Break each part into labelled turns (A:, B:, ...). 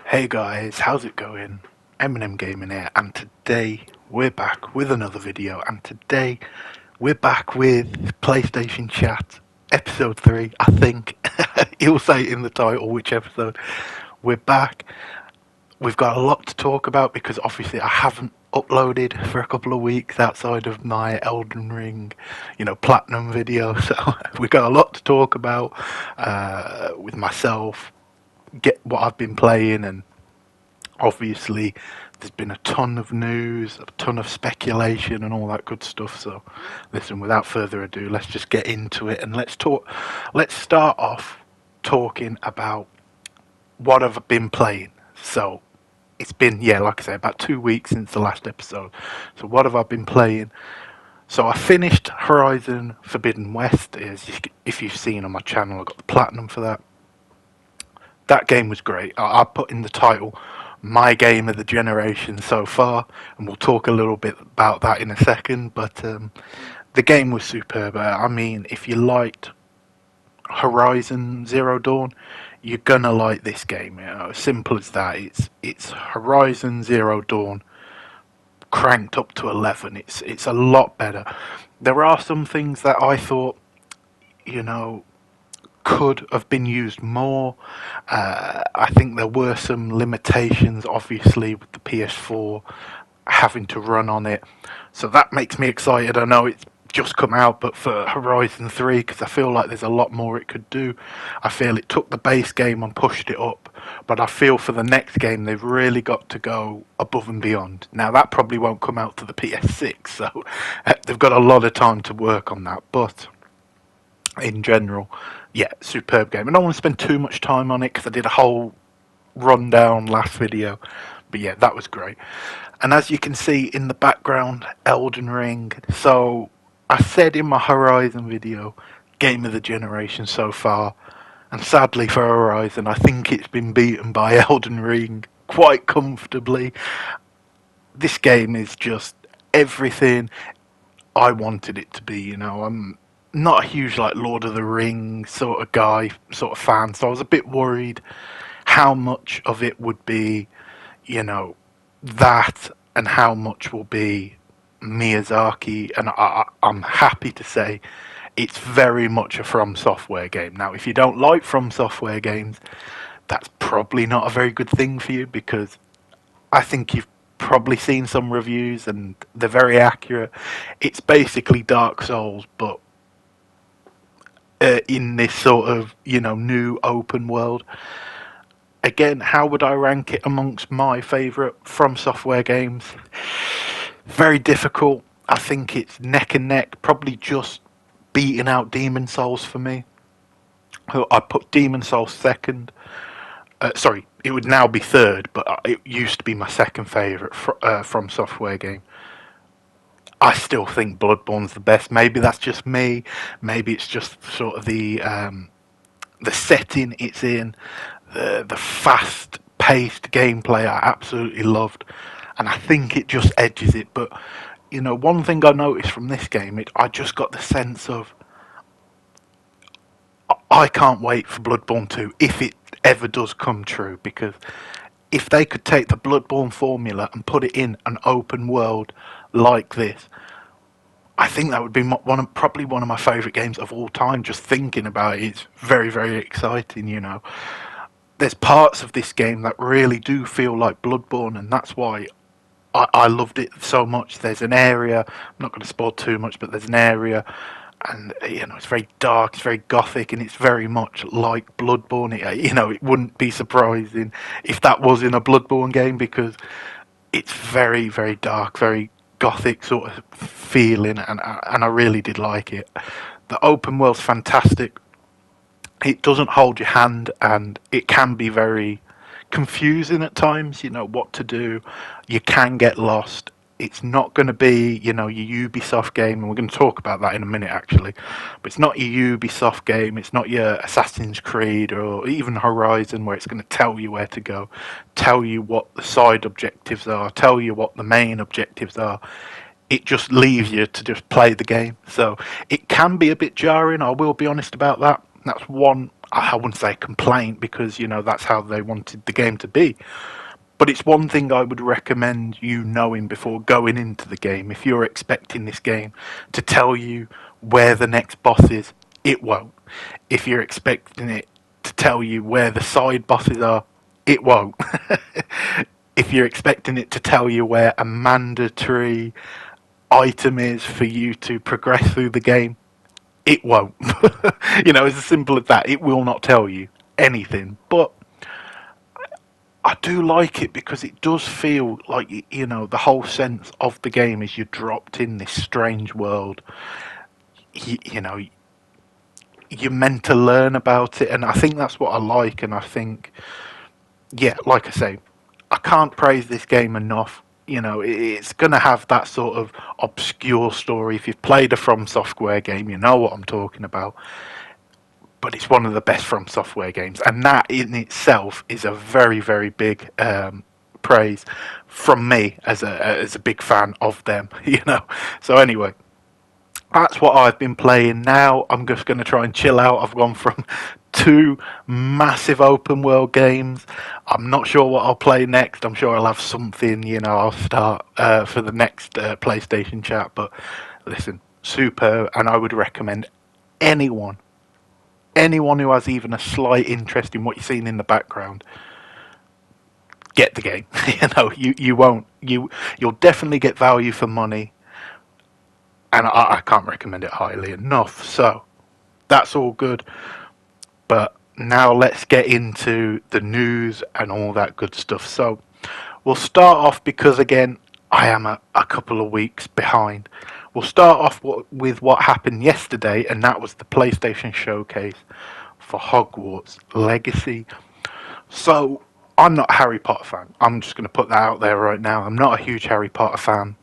A: Hey guys, how's it going? Eminem Gaming here, and today we're back with another video, and today we're back with PlayStation Chat EP3, I think. You'll say it in the title which episode. We're back. We've got a lot to talk about because obviously I haven't uploaded for a couple of weeks outside of my Elden Ring, platinum video, so we've got a lot to talk about with myself, get what I've been playing, and obviously there's been a ton of news, a ton of speculation and all that good stuff. So listen, without further ado, let's just get into it and let's start off talking about what I've been playing. So it's been, like I say, about 2 weeks since the last episode. So what have I been playing? So I finished Horizon Forbidden West. If you've seen on my channel, I got the platinum for that. That game was great. I put in the title my game of the generation so far, and we'll talk a little bit about that in a second. But the game was superb. I mean, if you liked Horizon Zero Dawn, you're gonna like this game. Simple as that. It's Horizon Zero Dawn cranked up to 11. It's a lot better. There are some things that I thought, could have been used more. I think there were some limitations, obviously, with the PS4 having to run on it. So that makes me excited. I know it's just come out, but for Horizon 3, because I feel like there's a lot more it could do. I feel it took the base game and pushed it up, but I feel for the next game they've really got to go above and beyond. Now that probably won't come out to the PS6, so they've got a lot of time to work on that, but in general, superb game. I don't want to spend too much time on it because I did a whole rundown last video, but that was great. And as you can see in the background, Elden Ring. So I said in my Horizon video, game of the generation so far, and sadly for Horizon, I think it's been beaten by Elden Ring quite comfortably. This game is just everything I wanted it to be. I'm not a huge Lord of the Rings sort of guy, sort of fan, so I was a bit worried how much of it would be, that, and how much will be Miyazaki. And I'm happy to say it's very much a From Software game. Now, if you don't like From Software games, that's probably not a very good thing for you, because I think you've probably seen some reviews and they're very accurate. It's basically Dark Souls, but in this sort of new open world. Again, how would I rank it amongst my favourite From Software games? Very difficult. I think it's neck and neck, probably just beating out Demon Souls for me. I put Demon Souls second. Sorry, it would now be third, but it used to be my second favourite From Software game. I still think Bloodborne's the best. Maybe that's just me. Maybe it's just sort of the setting it's in, the fast-paced gameplay I absolutely loved, and I think it just edges it. But one thing I noticed from this game, I just got the sense of I can't wait for Bloodborne 2 if it ever does come true, because if they could take the Bloodborne formula and put it in an open world like this, I think that would be probably one of my favourite games of all time. Just thinking about it, it's very, very exciting. There's parts of this game that really do feel like Bloodborne, and that's why I loved it so much. There's an area, I'm not going to spoil too much, but there's an area, and it's very dark, it's very gothic, and it's very much like Bloodborne. It wouldn't be surprising if that was in a Bloodborne game, because it's very, very dark, very gothic sort of feeling, and I really did like it. The open world's fantastic. It doesn't hold your hand, and it can be very confusing at times, what to do. You can get lost. It's not going to be, your Ubisoft game, and we're going to talk about that in a minute, actually. But it's not your Ubisoft game. It's not your Assassin's Creed or even Horizon, where it's going to tell you where to go, tell you what the side objectives are, tell you what the main objectives are. It just leaves you to just play the game. So it can be a bit jarring, I will be honest about that. That's one I wouldn't say complaint, because that's how they wanted the game to be. But it's one thing I would recommend you knowing before going into the game. If you're expecting this game to tell you where the next boss is, it won't. If you're expecting it to tell you where the side bosses are, it won't. If you're expecting it to tell you where a mandatory item is for you to progress through the game, it won't. It's as simple as that. It will not tell you anything. But I do like it because it does feel like, the whole sense of the game is you're dropped in this strange world. You know, you're meant to learn about it, and I think that's what I like. And I think, yeah, like I say, I can't praise this game enough. It's going to have that sort of obscure story. If you've played a From Software game, you know what I'm talking about. But it's one of the best From Software games, and that in itself is a very, very big praise from me as a big fan of them. So anyway, that's what I've been playing. Now I'm just going to try and chill out. I've gone from two massive open world games. I'm not sure what I'll play next. I'm sure I'll have something. I'll start for the next PlayStation chat. But listen, superb, and I would recommend anyone who has even a slight interest in what you're seeing in the background, get the game. You won't. You'll definitely get value for money, and I can't recommend it highly enough. So that's all good. But now let's get into the news and all that good stuff. So we'll start off, because again, I am a couple of weeks behind. We'll start off with what happened yesterday, and that was the PlayStation Showcase for Hogwarts Legacy. So, I'm not a Harry Potter fan. I'm just going to put that out there right now. I'm not a huge Harry Potter fan.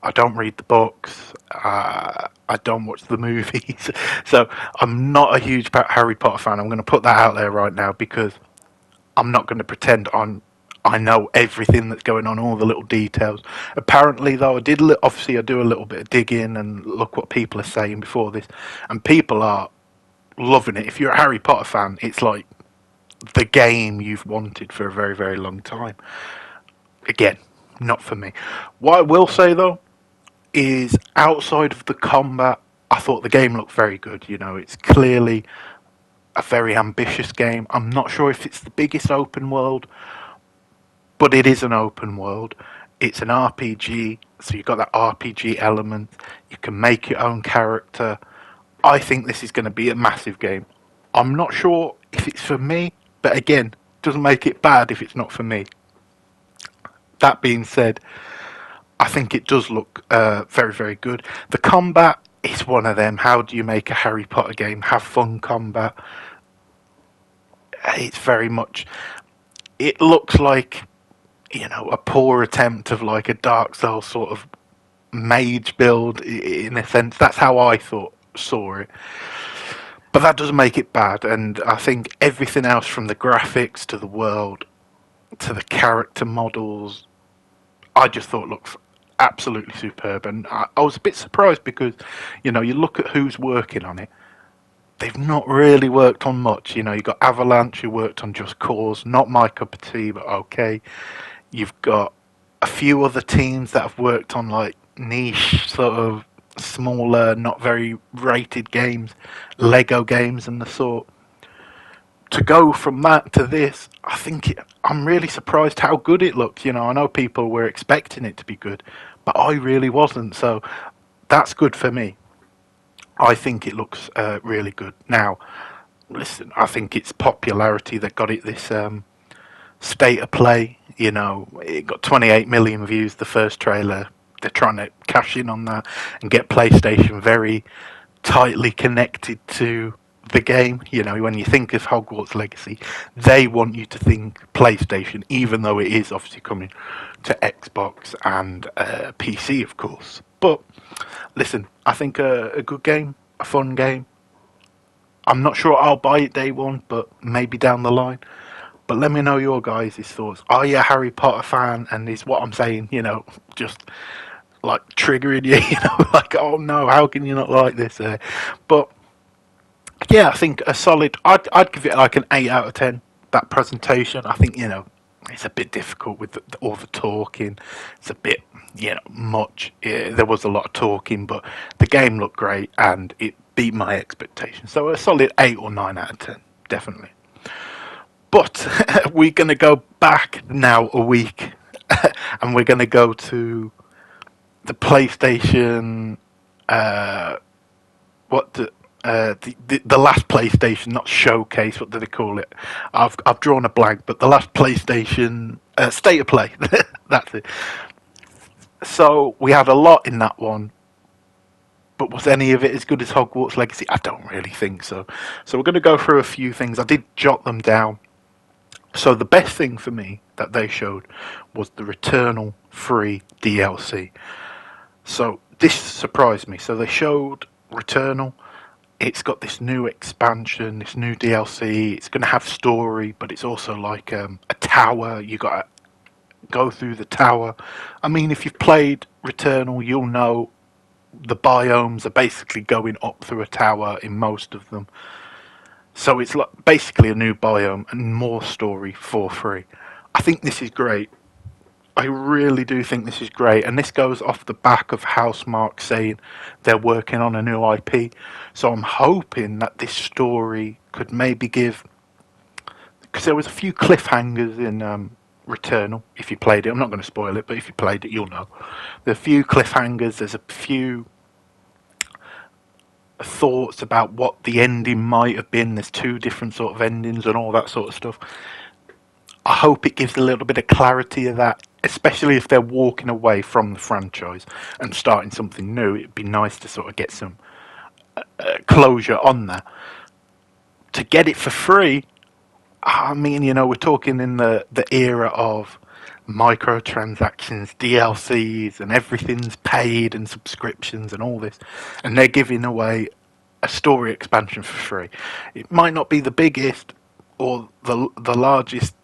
A: I don't read the books. I don't watch the movies. So, I'm not a huge Harry Potter fan. I'm going to put that out there right now, because I'm not going to pretend I know everything that's going on, all the little details. Apparently, though, I do a little bit of digging and look what people are saying before this, and people are loving it. If you're a Harry Potter fan, it's like the game you've wanted for a very, very long time. Again, not for me. What I will say, though, is outside of the combat, I thought the game looked very good. It's clearly a very ambitious game. I'm not sure if it's the biggest open world, but it is an open world. It's an RPG, so you've got that RPG element. You can make your own character. I think this is going to be a massive game. I'm not sure if it's for me, but again, doesn't make it bad if it's not for me. That being said, I think it does look very, very good. The combat is one of them. How do you make a Harry Potter game have fun combat? It's very much... It looks like, a poor attempt of like a Dark Souls sort of mage build, in a sense. That's how I saw it. But that doesn't make it bad, and I think everything else, from the graphics to the world to the character models, I just thought looked absolutely superb. And I was a bit surprised, because you look at who's working on it. They've not really worked on much. You've got Avalanche, who worked on Just Cause, not my cup of tea, but okay. You've got a few other teams that have worked on like niche, sort of smaller, not very rated games, Lego games and the sort. To go from that to this, I'm really surprised how good it looks. I know people were expecting it to be good, but I really wasn't. So that's good for me. I think it looks really good. Now, listen, I think it's popularity that got it this state of play. It got 28 million views, the first trailer. They're trying to cash in on that and get PlayStation very tightly connected to the game. When you think of Hogwarts Legacy, they want you to think PlayStation, even though it is obviously coming to Xbox and PC, of course. But listen, I think a good game, a fun game. I'm not sure I'll buy it day one, but maybe down the line. But let me know your guys' thoughts. Are you a Harry Potter fan? And is what I'm saying, just like triggering you, like, oh no, how can you not like this? But Yeah, I think a solid. I'd give it like an 8 out of 10. That presentation, I think it's a bit difficult with all the talking. It's a bit much. Yeah, there was a lot of talking, but the game looked great and it beat my expectations. So a solid 8 or 9 out of 10, definitely. But we're gonna go back now a week, and we're gonna go to the PlayStation. What the last PlayStation, not showcase. What do they call it? I've drawn a blank. But the last PlayStation state of play. That's it. So we had a lot in that one. But was any of it as good as Hogwarts Legacy? I don't really think so. So we're going to go through a few things. I did jot them down. So the best thing for me that they showed was the Returnal free DLC. So this surprised me. So they showed Returnal. It's got this new expansion, this new DLC. It's going to have story, but it's also like a tower. You got to go through the tower. I mean, if you've played Returnal, you'll know the biomes are basically going up through a tower in most of them. So it's like basically a new biome and more story for free. I think this is great. I really do think this is great, and this goes off the back of Housemarque saying they're working on a new IP. So I'm hoping that this story could maybe give, because there was a few cliffhangers in Returnal. If you played it, I'm not going to spoil it, but if you played it, you'll know. There's a few cliffhangers. There's a few thoughts about what the ending might have been. There's two different sort of endings and all that sort of stuff. I hope it gives a little bit of clarity of that, especially if they're walking away from the franchise and starting something new. It'd be nice to sort of get some closure on that. To get it for free, I mean, we're talking in the era of microtransactions, DLCs, and everything's paid and subscriptions and all this, and they're giving away a story expansion for free. It might not be the biggest or the largest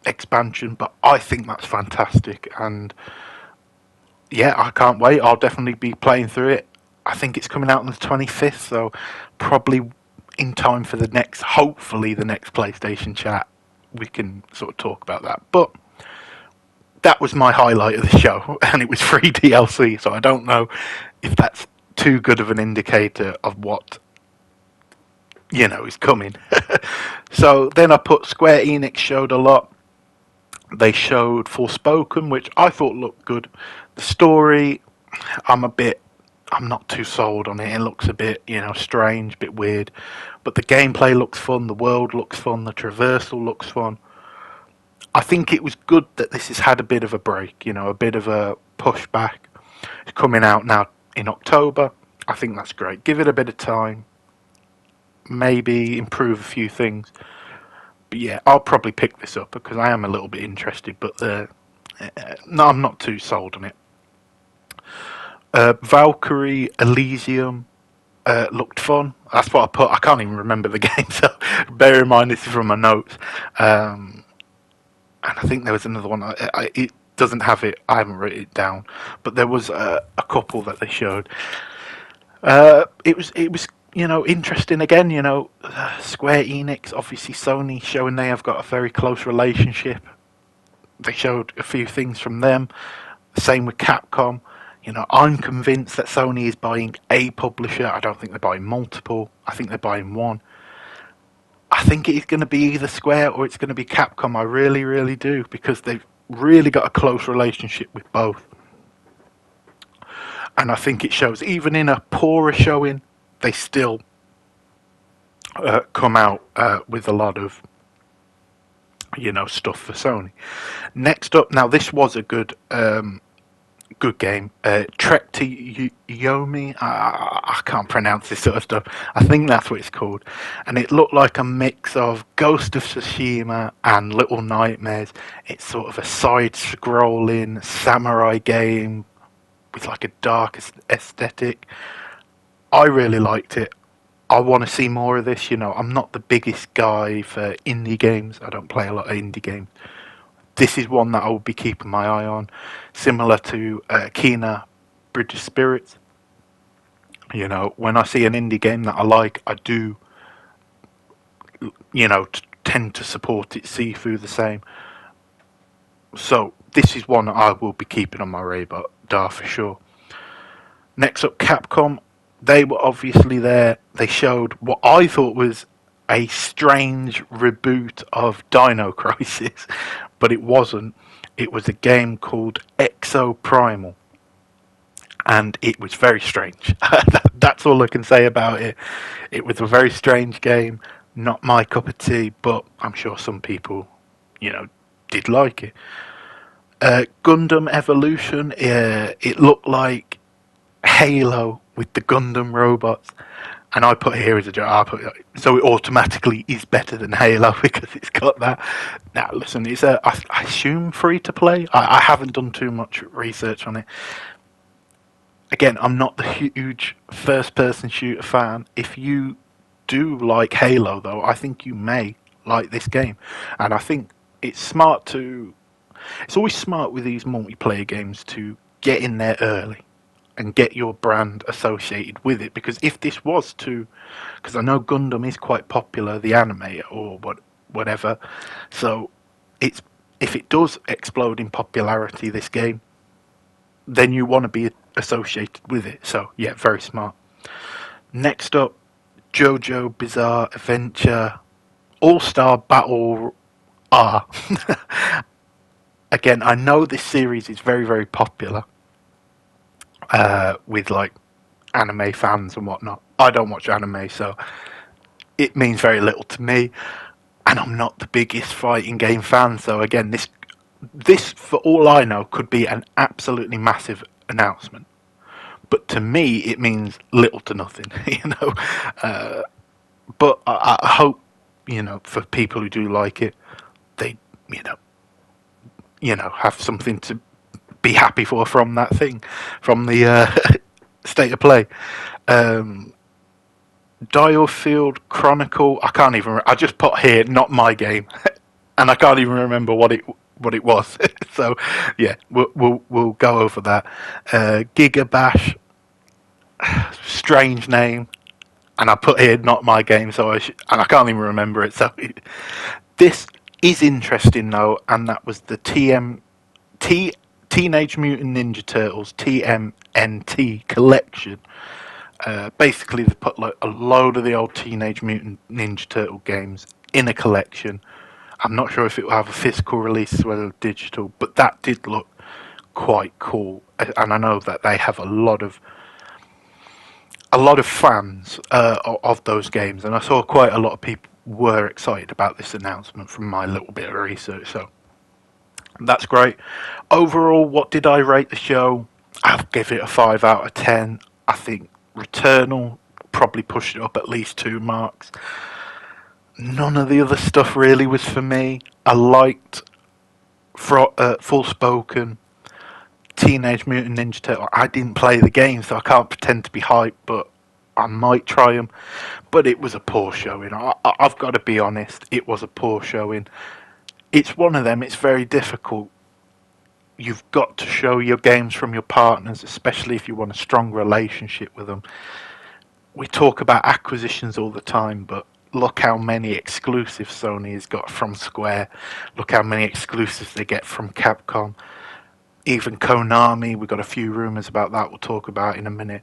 A: expansion, but I think that's fantastic, and yeah, I can't wait. I'll definitely be playing through it. I think it's coming out on the 25th, so probably in time for the next, hopefully the next PlayStation chat, we can sort of talk about that. But that was my highlight of the show, and it was free DLC, so I don't know if that's too good of an indicator of what is coming. So then I put Square Enix showed a lot. They showed Forspoken, which I thought looked good. The story, I'm not too sold on it. It looks a bit, strange, a bit weird. But the gameplay looks fun, the world looks fun, the traversal looks fun. I think it was good that this has had a bit of a break, a bit of a pushback. It's coming out now in October. I think that's great. Give it a bit of time. Maybe improve a few things. But yeah, I'll probably pick this up because I am a little bit interested, but no, I'm not too sold on it. Valkyrie Elysium looked fun. That's what I put. I can't even remember the game, so bear in mind this is from my notes. And I think there was another one. It doesn't have it. I haven't written it down, but there was a couple that they showed. It was interesting again. Square Enix, obviously Sony, showing they have got a very close relationship. They showed a few things from them. Same with Capcom. I'm convinced that Sony is buying a publisher. I don't think they're buying multiple. I think they're buying one. I think it is going to be either Square or it's going to be Capcom. I really, really do, because they've really got a close relationship with both. And I think it shows, even in a poorer showing, they still come out with a lot of stuff for Sony. Next up, now this was a good game. Trek to Yomi. I can't pronounce this sort of stuff. I think that's what it's called. And it looked like a mix of Ghost of Tsushima and Little Nightmares. It's sort of a side-scrolling samurai game with like a dark aesthetic. I really liked it. I want to see more of this. I'm not the biggest guy for indie games. I don't play a lot of indie games. This is one that I will be keeping my eye on, similar to Kena Bridge of Spirits. When I see an indie game that I like, I do tend to support its Sifu the same. So this is one I will be keeping on my radar for sure. Next up, Capcom. They were obviously there. They showed what I thought was a strange reboot of Dino Crisis, but it wasn't. It was a game called Exo Primal, and it was very strange. That's all I can say about it. It was a very strange game, not my cup of tea, but I'm sure some people, did like it. Gundam Evolution, it looked like Halo with the Gundam robots, and I put here as a joke. So it automatically is better than Halo because it's got that. Now, listen, it's I assume free to play. I haven't done too much research on it. Again, I'm not the huge first-person shooter fan. If you do like Halo, though, I think you may like this game, and I think it's smart to. It's always smart with these multiplayer games to get in there early and get your brand associated with it. Because if this was to, because I know Gundam is quite popular, the anime or whatever, so it's if it does explode in popularity, this game, then you want to be associated with it. So yeah, very smart. Next up, JoJo Bizarre Adventure All Star Battle R. Again, I know this series is very, very popular with like anime fans and whatnot. I don't watch anime, so it means very little to me, and I'm not the biggest fighting game fan. So again, this for all I know could be an absolutely massive announcement, but to me it means little to nothing. But I hope for people who do like it, they have something to be happy for from that thing, from the state of play. Dialfield Chronicle. I can't even. I just put here not my game, and I can't even remember what it was. So yeah, we'll go over that. Gigabash. Strange name, and I put here not my game. So and I can't even remember it. So this is interesting though, and that was the Teenage Mutant Ninja Turtles TMNT collection. Basically, they put like a load of the old Teenage Mutant Ninja Turtle games in a collection. I'm not sure if it will have a physical release as well as digital, but that did look quite cool, and I know that they have a lot of fans of those games, and I saw quite a lot of people were excited about this announcement from my little bit of research. So that's great. Overall, what did I rate the show? I'll give it a 5 out of 10. I think Returnal probably pushed it up at least 2 marks. None of the other stuff really was for me. I liked Full Spoken, Teenage Mutant Ninja Turtle. I didn't play the game, so I can't pretend to be hyped, but I might try them. But it was a poor showing. I've got to be honest, it was a poor showing. It's one of them, it's very difficult. You've got to show your games from your partners, especially if you want a strong relationship with them. We talk about acquisitions all the time, but look how many exclusives Sony has got from Square. Look how many exclusives they get from Capcom. Even Konami, we've got a few rumours about that we'll talk about in a minute.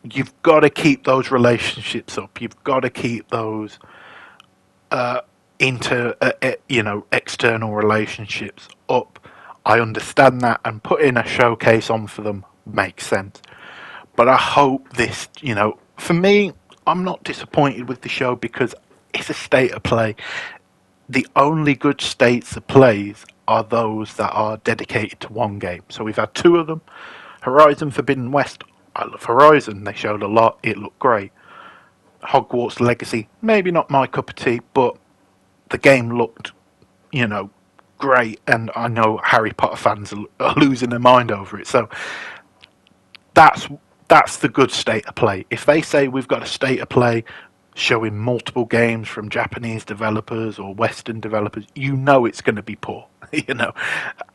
A: You've got to keep those relationships up. You've got to keep those external relationships up. I understand that, and putting a showcase on for them makes sense. But I hope this, for me, I'm not disappointed with the show because it's a state of play. The only good states of plays are those that are dedicated to one game. So we've had 2 of them. Horizon Forbidden West. I love Horizon. They showed a lot. It looked great. Hogwarts Legacy. Maybe not my cup of tea, but the game looked, great. And I know Harry Potter fans are losing their mind over it. So that's the good state of play. If they say we've got a state of play showing multiple games from Japanese developers or Western developers, it's going to be poor,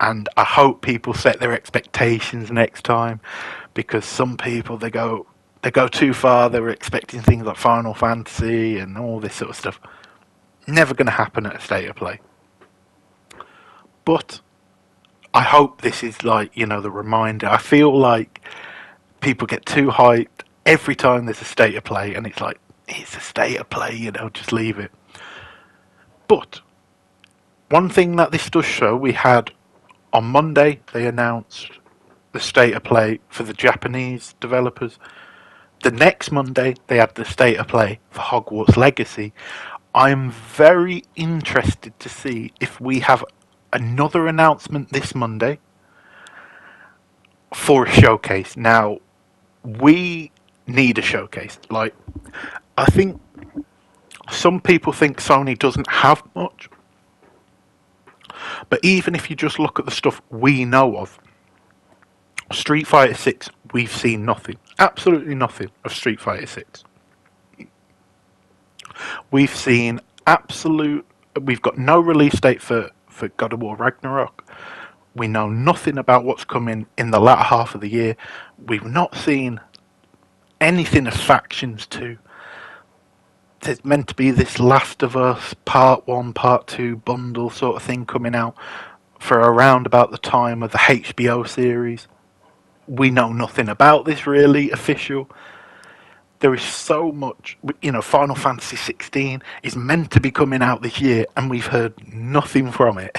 A: And I hope people set their expectations next time, because some people, they go, they go too far. They were expecting things like Final Fantasy and all this sort of stuff. Never going to happen at a State of Play. But I hope this is like, the reminder. I feel like people get too hyped every time there's a State of Play, and it's like, it's a State of Play, just leave it. But one thing that this does show, we had on Monday, they announced the State of Play for the Japanese developers. The next Monday, they had the State of Play for Hogwarts Legacy. I'm very interested to see if we have another announcement this Monday for a showcase. Now, we need a showcase. Like, I think some people think Sony doesn't have much. But even if you just look at the stuff we know of, Street Fighter 6, we've seen nothing. Absolutely nothing of Street Fighter 6. We've seen we've got no release date for God of War Ragnarok. We know nothing about what's coming in the latter half of the year. We've not seen anything of Factions 2. There's meant to be this Last of Us Part 1, Part 2 bundle sort of thing coming out for around about the time of the HBO series. We know nothing about this really official. There is so much, Final Fantasy 16 is meant to be coming out this year, and we've heard nothing from it,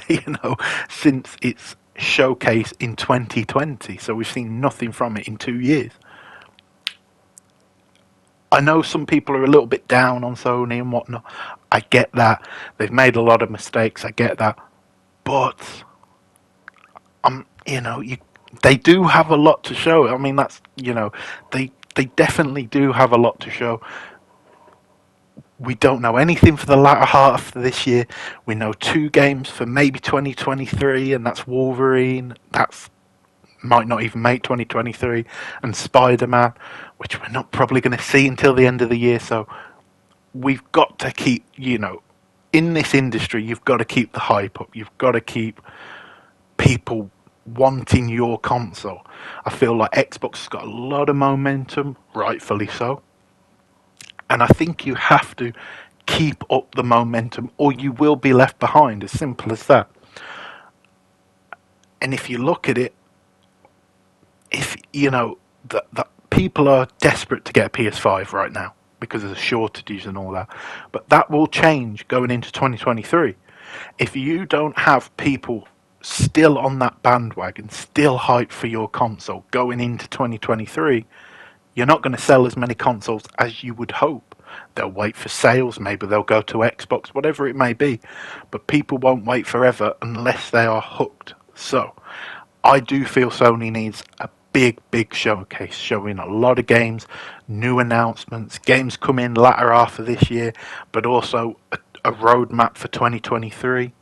A: since its showcase in 2020. So we've seen nothing from it in 2 years. I know some people are a little bit down on Sony and whatnot. I get that. They've made a lot of mistakes. I get that. But, they do have a lot to show. I mean, that's, they definitely do have a lot to show. We don't know anything for the latter half of this year. We know 2 games for maybe 2023, and that's Wolverine. That's might not even make 2023, and Spider-Man, which we're not probably going to see until the end of the year. So we've got to keep, in this industry, you've got to keep the hype up. You've got to keep people wanting your console. I feel like Xbox has got a lot of momentum, rightfully so. And I think you have to keep up the momentum or you will be left behind, as simple as that. And if you look at it, if that people are desperate to get a PS5 right now because of the shortages and all that, but that will change going into 2023. If you don't have people still on that bandwagon, still hyped for your console going into 2023, you're not going to sell as many consoles as you would hope. They'll wait for sales, maybe they'll go to Xbox, whatever it may be, but people won't wait forever unless they are hooked. So I do feel Sony needs a big showcase showing a lot of games, new announcements, games come in latter half of this year, but also a roadmap for 2023.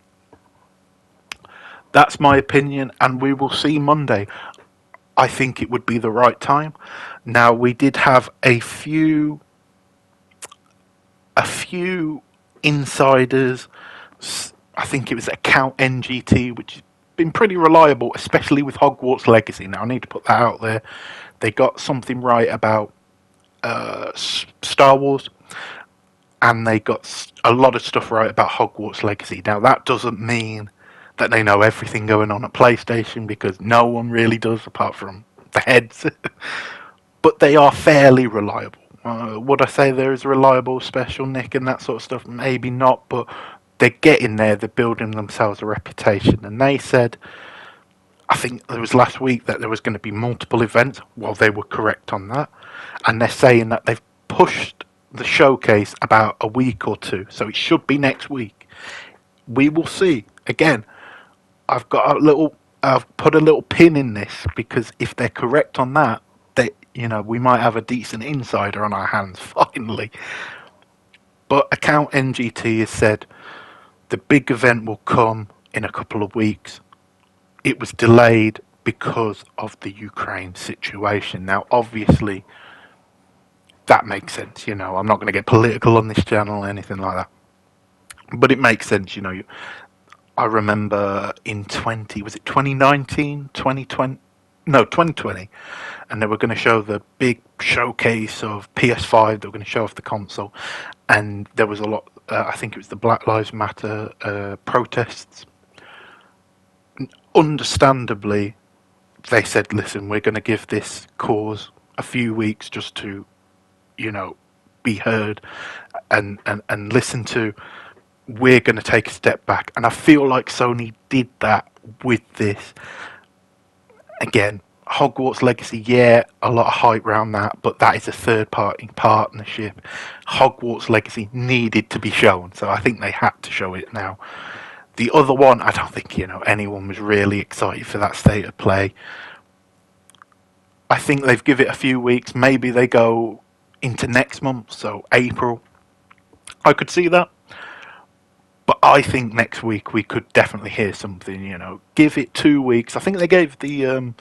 A: That's my opinion, and we will see Monday. I think it would be the right time. Now, we did have a few insiders. I think it was Account NGT, which has been pretty reliable, especially with Hogwarts Legacy. Now, I need to put that out there. They got something right about Star Wars, and they got a lot of stuff right about Hogwarts Legacy. Now, that doesn't mean that they know everything going on at PlayStation, because no one really does apart from the heads. But they are fairly reliable. Would I say they're as reliable, special Nick and that sort of stuff? Maybe not, but they're getting there. They're building themselves a reputation. And they said, I think it was last week, that there was going to be multiple events. Well, they were correct on that. And they're saying that they've pushed the showcase about a week or two. So it should be next week. We will see. Again, I've put a little pin in this, because if they're correct on that, we might have a decent insider on our hands finally. But Account NGT has said the big event will come in a couple of weeks. It was delayed because of the Ukraine situation. Now, obviously, that makes sense. I'm not going to get political on this channel or anything like that. But it makes sense, I remember in 2019, 2020, no, 2020, and they were going to show the big showcase of PS5. They were going to show off the console, and there was a lot. I think it was the Black Lives Matter protests. Understandably, they said, "Listen, we're going to give this cause a few weeks just to, you know, be heard and listen to. We're going to take a step back." And I feel like Sony did that with this. Again, Hogwarts Legacy, yeah, a lot of hype around that, but that is a third-party partnership. Hogwarts Legacy needed to be shown, so I think they had to show it now. The other one, I don't think anyone was really excited for that state of play. I think they've given it a few weeks. Maybe they go into next month, so April. I could see that. But I think next week we could definitely hear something. Give it 2 weeks. I think they gave the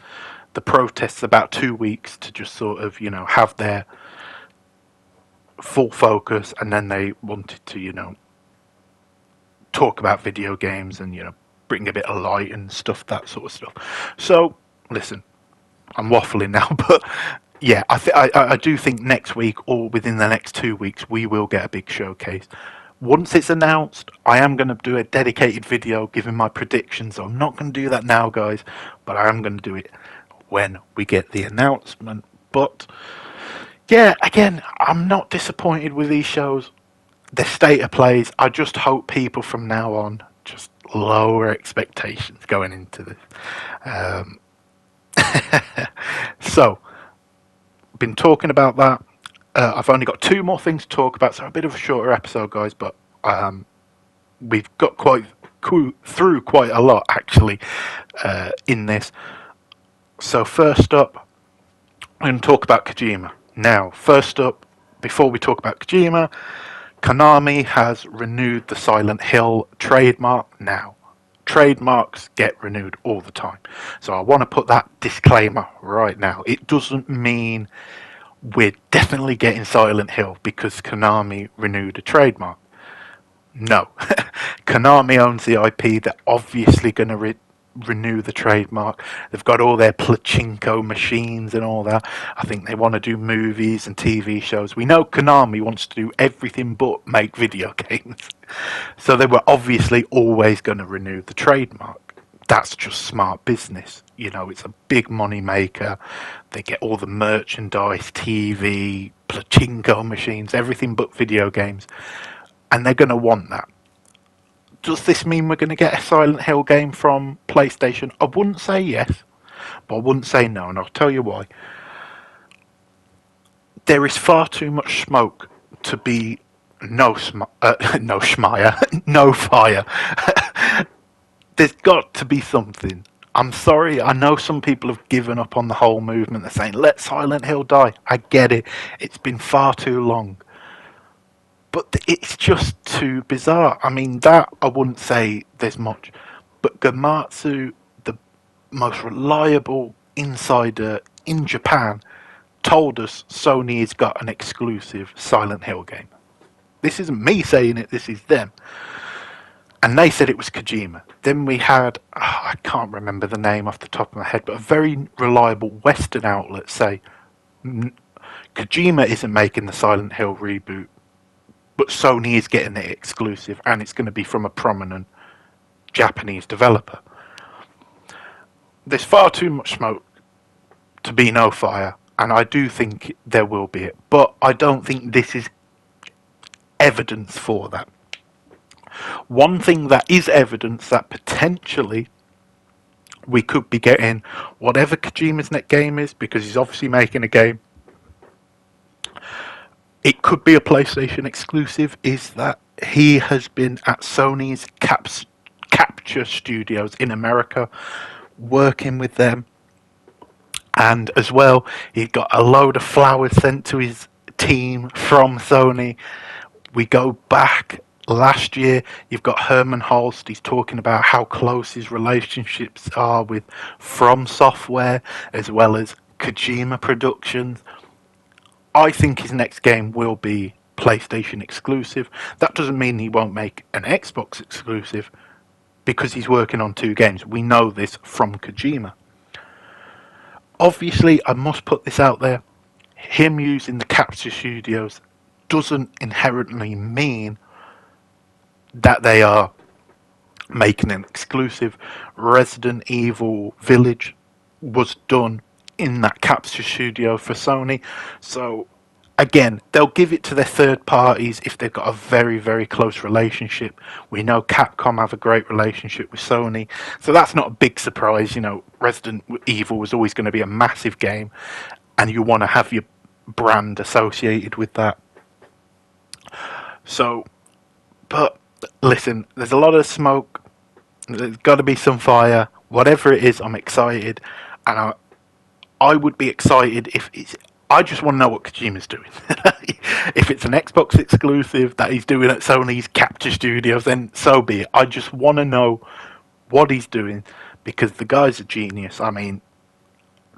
A: protests about 2 weeks to just sort of have their full focus, and then they wanted to talk about video games and bring a bit of light and stuff, that sort of stuff. So listen, I'm waffling now, but yeah, I do think next week or within the next 2 weeks we will get a big showcase. Once it's announced, I am going to do a dedicated video giving my predictions. I'm not going to do that now, guys, but I am going to do it when we get the announcement. But yeah, again, I'm not disappointed with these shows. The state of plays, I just hope people from now on just lower expectations going into this. So, been talking about that. I've only got 2 more things to talk about, so a bit of a shorter episode, guys, but we've got through quite a lot, actually, in this. So first up, I'm going to talk about Kojima. Now, first up, before we talk about Kojima, Konami has renewed the Silent Hill trademark. Now, trademarks get renewed all the time, so I want to put that disclaimer right now. It doesn't mean we're definitely getting Silent Hill because Konami renewed a trademark. No. Konami owns the IP. They're obviously going to renew the trademark. They've got all their pachinko machines and all that. I think they want to do movies and TV shows. We know Konami wants to do everything but make video games. So they were obviously always going to renew the trademark. That's just smart business. It's a big money maker. They get all the merchandise, TV, pachinko machines, everything but video games. And they're going to want that. Does this mean we're going to get a Silent Hill game from PlayStation? I wouldn't say yes, but I wouldn't say no, and I'll tell you why. There is far too much smoke to be no schmire, no fire. There's got to be something. I'm sorry, I know some people have given up on the whole movement. They're saying, let Silent Hill die. I get it. It's been far too long. But it's just too bizarre. I mean, that I wouldn't say there's much. But Gamatsu, the most reliable insider in Japan, told us Sony has got an exclusive Silent Hill game. This isn't me saying it, this is them. And they said it was Kojima. Then we had, I can't remember the name off the top of my head, but a very reliable Western outlet say, Kojima isn't making the Silent Hill reboot, but Sony is getting it exclusive, and it's going to be from a prominent Japanese developer. There's far too much smoke to be no fire, and I do think there will be it, but I don't think this is evidence for that. One thing that is evidence that potentially we could be getting whatever Kojima's next game is, because he's obviously making a game. It could be a PlayStation exclusive, is that he has been at Sony's Capture Studios in America, working with them. And as well, he got a load of flowers sent to his team from Sony. We go back last year, you've got Herman Holst. He's talking about how close his relationships are with From Software as well as Kojima Productions. I think his next game will be PlayStation exclusive. That doesn't mean he won't make an Xbox exclusive, because he's working on 2 games. We know this from Kojima. Obviously, I must put this out there. Him using the capture studios doesn't inherently mean that they are making an exclusive. Resident Evil Village was done in that capture studio for Sony. So again, they'll give it to their third parties if they've got a very, very close relationship. We know Capcom have a great relationship with Sony, so that's not a big surprise. You know, Resident Evil was always going to be a massive game, and you want to have your brand associated with that. So, but listen, there's a lot of smoke. There's got to be some fire. Whatever it is, I'm excited, and I would be excited if it's. I just want to know what Kojima's doing. If it's an Xbox exclusive that he's doing at Sony's Capture Studios, then so be it. I just want to know what he's doing because the guy's a genius. I mean,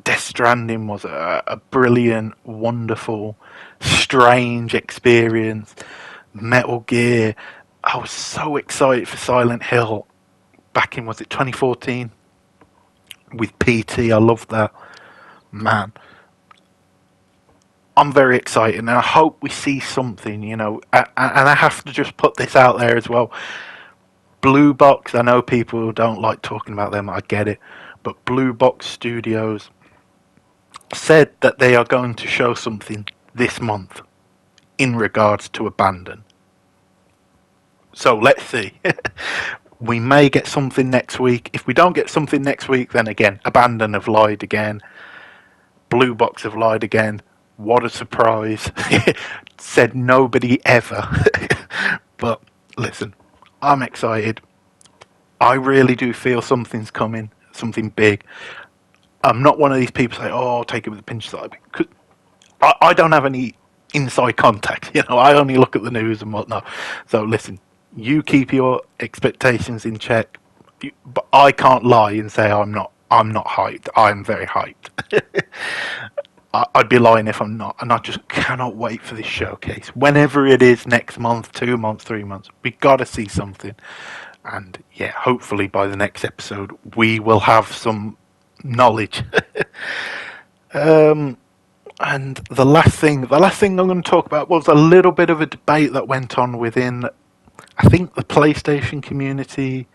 A: Death Stranding was a brilliant, wonderful, strange experience. Metal Gear. I was so excited for Silent Hill back in, was it 2014? With PT, I loved that. Man, I'm very excited, and I hope we see something, you know. And I have to just put this out there as well. Blue Box, I know people don't like talking about them, I get it. But Blue Box Studios said that they are going to show something this month in regards to Abandon. So let's see. We may get something next week. If we don't get something next week, then again, Abandon have lied again. Blue Box have lied again. What a surprise. Said nobody ever. But listen, I'm excited. I really do feel something's coming, something big. I'm not one of these people say, oh, I'll take it with a pinch of salt. Because I don't have any inside contact. You know, I only look at the news and whatnot. So listen, you keep your expectations in check. But I can't lie and say I'm not hyped. I'm very hyped. I'd be lying if I'm not, and I just cannot wait for this showcase. Whenever it is, next month, 2 months, 3 months, we gotta see something. And yeah, hopefully by the next episode we will have some knowledge. And the last thing I'm going to talk about was a little bit of a debate that went on within, I think, the PlayStation community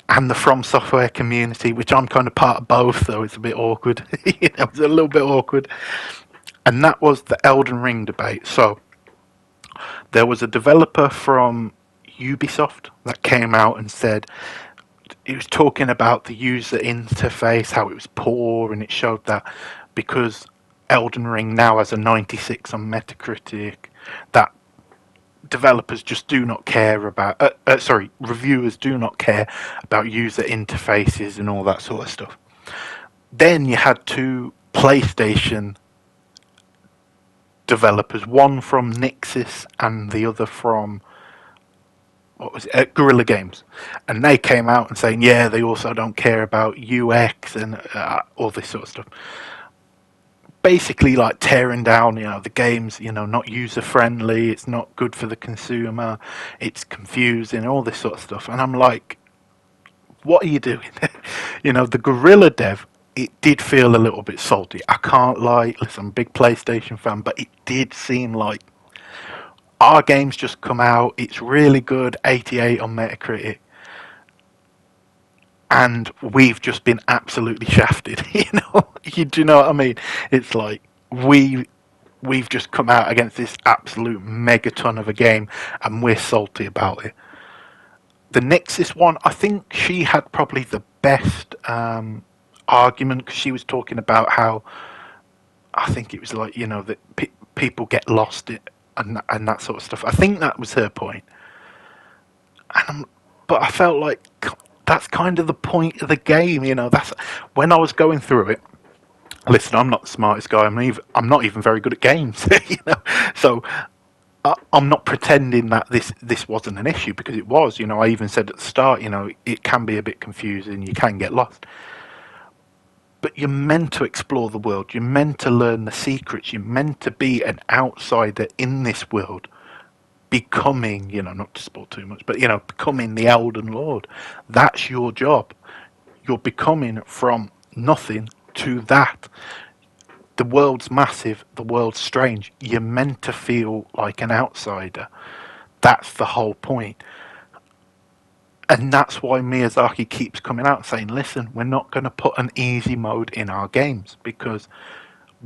A: and the From Software community, which I'm kind of part of both, so it's a bit awkward. You know, it's a little bit awkward. And that was the Elden Ring debate. So there was a developer from Ubisoft that came out and said, he was talking about the user interface, how it was poor, and it showed that because Elden Ring now has a 96 on Metacritic, that developers just do not care about, reviewers do not care about user interfaces and all that sort of stuff. Then you had two PlayStation developers, one from Nixxes and the other from, what was it, Guerrilla Games, and they came out and saying, yeah, they also don't care about UX and all this sort of stuff. Basically, like tearing down, you know, the game's, you know, not user friendly, it's not good for the consumer, it's confusing, all this sort of stuff. And I'm like, what are you doing? You know, the Guerrilla dev, it did feel a little bit salty. I can't lie. Listen, I'm a big PlayStation fan, but it did seem like our game's just come out, it's really good, 88 on Metacritic, and we've just been absolutely shafted. You know, do you know what I mean? It's like we've just come out against this absolute megaton of a game, and we're salty about it. The Nexus one, I think she had probably the best argument, because she was talking about how, I think it was like, you know, that people get lost and that sort of stuff. I think that was her point. But I felt like that's kind of the point of the game, you know. That's when I was going through it. Listen, I'm not the smartest guy. I'm not even very good at games, you know. So I'm not pretending that this wasn't an issue, because it was. You know, I even said at the start, you know, it can be a bit confusing. You can get lost. But you're meant to explore the world. You're meant to learn the secrets. You're meant to be an outsider in this world, becoming, you know, not to spoil too much, but, you know, becoming the Elden Lord. That's your job. You're becoming from nothing to that. The world's massive, the world's strange. You're meant to feel like an outsider. That's the whole point. And that's why Miyazaki keeps coming out saying, listen, we're not going to put an easy mode in our games because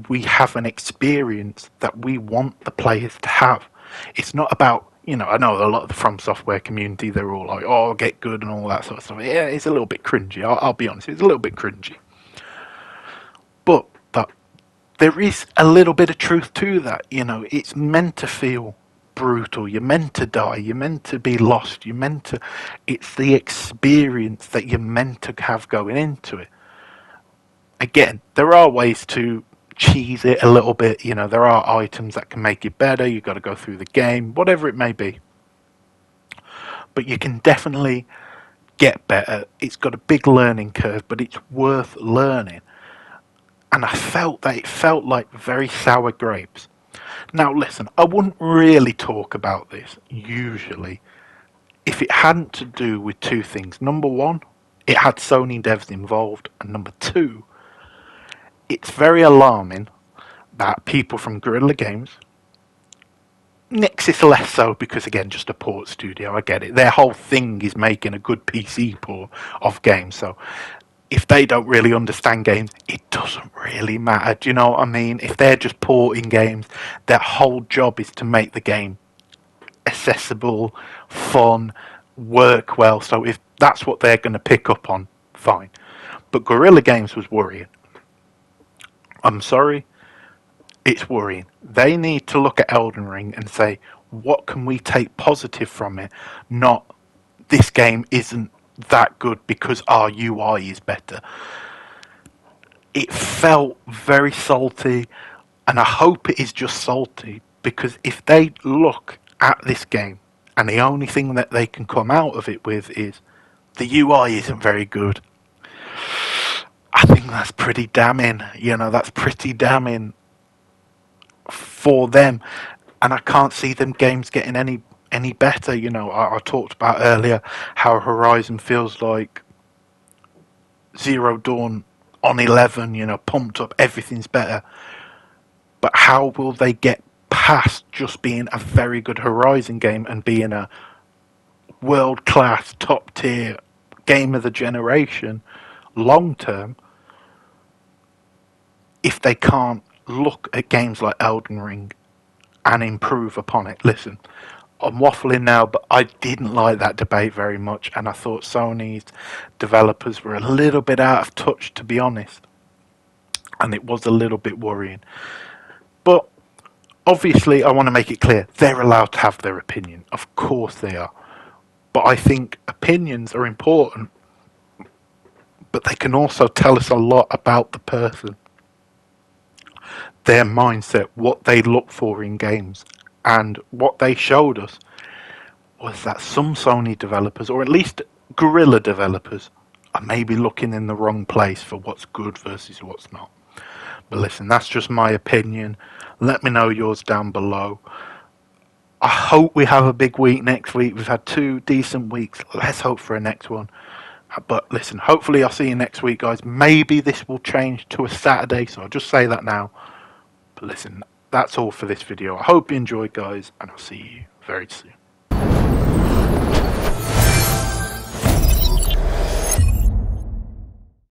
A: we have an experience that we want the players to have. It's not about, I know a lot of the From Software community, they're all like, oh, get good and all that sort of stuff. Yeah, it's a little bit cringy. I'll be honest, it's a little bit cringy. But there is a little bit of truth to that. It's meant to feel brutal. You're meant to die. You're meant to be lost. It's the experience that you're meant to have going into it. Again, there are ways to cheese it a little bit. There are items that can make it better. You've got to go through the game, whatever it may be. But you can definitely get better. It's got a big learning curve, but it's worth learning. And I felt that it felt like very sour grapes. Now listen, I wouldn't really talk about this usually if it hadn't to do with two things. Number one, it had Sony devs involved, and number two, it's very alarming that people from Guerrilla Games, Nixis less so because again, just a port studio, I get it. Their whole thing is making a good PC port of games, so if they don't really understand games, it doesn't really matter. Do you know what I mean? If they're just porting games, their whole job is to make the game accessible, fun, work well. So if that's what they're going to pick up on, fine. But Guerrilla Games was worrying. I'm sorry, it's worrying. They need to look at Elden Ring and say, what can we take positive from it? Not, this game isn't that good because our UI is better. It felt very salty, and I hope it is just salty, because if they look at this game and the only thing that they can come out of it with is the UI isn't very good, I think that's pretty damning. That's pretty damning for them, and I can't see them games getting any better. I talked about earlier how Horizon feels like Zero Dawn on 11, pumped up, everything's better. But how will they get past just being a very good Horizon game and being a world-class, top-tier game of the generation long term if they can't look at games like Elden Ring and improve upon it? Listen, I'm waffling now, but I didn't like that debate very much, and I thought Sony's developers were a little bit out of touch, to be honest, and it was a little bit worrying. But obviously, I want to make it clear, they're allowed to have their opinion. Of course they are. But I think opinions are important, but they can also tell us a lot about the person, their mindset, what they look for in games. And what they showed us was that some Sony developers, or at least Guerrilla developers, are maybe looking in the wrong place for what's good versus what's not. But listen, that's just my opinion. Let me know yours down below. I hope we have a big week next week. We've had 2 decent weeks. Let's hope for a next one. But listen, hopefully I'll see you next week, guys. Maybe this will change to a Saturday, so I'll just say that now. But listen, that's all for this video. I hope you enjoyed, guys, and I'll see you very soon.